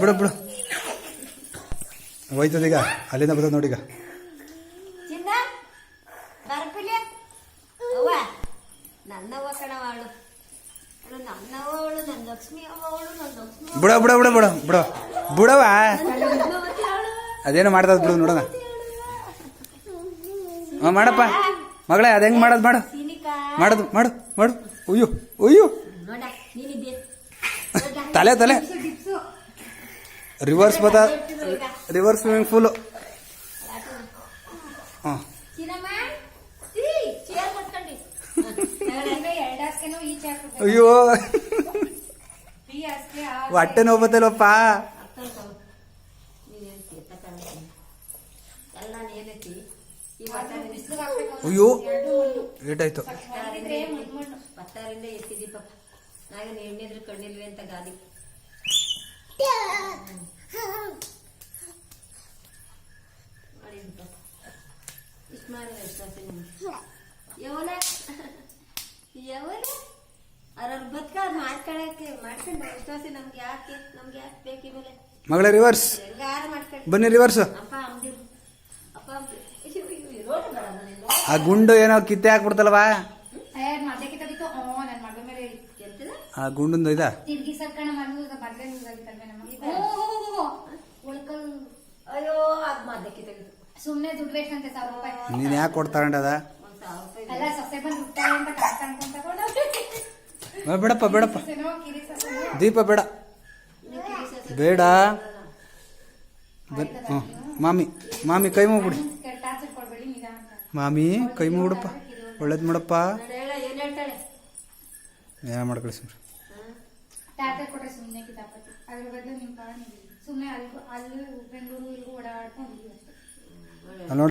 ಬಿಡು ಬಿಡು ಹೋಯ್ತದೀಗ ಅಲ್ಲಿಂದ ಬರ್ತದೆ ನೋಡೀಗ ಬಿಡ ಬಿಡ ಬಿಡ ಬಿಡ ಬಿಡ ಬಿಡವ ಅದೇನು ಮಾಡ್ತದ ಬಿಡು ನೋಡೋಣ ಮಾಡಪ್ಪ ಮಗಳೇ ಅದು ಹೆಂಗೆ ಮಾಡೋದು ಮಾಡು ಮಾಡೋದು ಮಾಡು ಮಾಡು ಉಯ್ಯು ಉಯ್ಯು ತಲೆ ತಲೆ ರಿವರ್ಸ್ ಬತ್ತ ರಿವರ್ಸ್ ಸ್ವಿಮ್ಮಿಂಗ್ ಪೂಲು ಹಾಂ ಅಯ್ಯೋ ಹೊಟ್ಟೆ ನೋವು ಬತ್ತಲ್ಲಪ್ಪ ಅಯ್ಯೋ ಏಟಾಯ್ತು ಕಣ್ಣಿಲ್ವೇ ಅಂತ ಗಾದಿ ಇಷ್ಟು ಮಾಡಿದ್ರೆ ಯಾವಲ ಯಾವಲ ಅವ್ರವ್ರ ಬದುಕ ಮಾಡ್ಕೊಳಕ್ಕೆ ಮಾಡ್ಕೊಂಡು ವಿಶ್ವಾಸ ನಮ್ಗೆ ಯಾಕೆ ಬೇಕು ಇವಾಗ ಮಗಳೇ ರಿವರ್ಸ್ ಹೆಂಗಾರ ಮಾಡ್ಕೊಂಡು ಬನ್ನಿ ರಿವರ್ಸ್ ಅಪ್ಪ ಅಂದಿರು ಅಪ್ಪ ರೋಡ್ ಬರಲ್ಲ ಆ ಗುಂಡು ಏನೋ ಕಿತ್ತೆ ಹಾಕ್ಬಿಡ್ತಲ್ವಾ ಆ ಗುಂಡು ಇದ ಅಯ್ಯೋ ಅದ್ ಮದ್ದಕ್ಕೆ ತೆಗೆದು ಸುಮ್ನೆ ದುಡ್ಡು ಬೇಕಂತೆ 1,000 ರೂಪಾಯಿ ನೀನ್ ಯಾಕೆ ಕೊಡ್ತಾರಂಡದ ಅಲ್ಲ ಸೊಸೆ ಬಂದು ದುಡ್ತಾರೆ ಅಂತ ಕಾಸ್ ಅನ್ಕೊಂತ ಬೇಡಪ್ಪ ಬೇಡಪ್ಪ ದೀಪ ಬೇಡ ಬೇಡ ಹ್ಞೂ ಮಾಮಿ ಮಾಮಿ ಕೈ ಮುಗ್ಬಿಡಿ ಮಾಮಿ ಕೈ ಮುಗ್ಬಿಡಪ್ಪ ಒಳ್ಳೇದು ಮಾಡಪ್ಪ ಏನ್ ಹೇಳ್ತಾಳೆ ಏನ ಮಾಡ್ಕೊಳ್ಳಿ ಸುಮ್ರಿ ಟ್ಯಾಬ್ಲೆಟ್ ಕೊಟ್ರೆ ಸುಮ್ಮನೆ ಕಿತಾಪತಿ ಅದ್ರ ಬದಲು ನಿಮ್ಮ ಸುಮ್ಮನೆ ಅಲ್ಲಿ ಬೆಂಗಳೂರು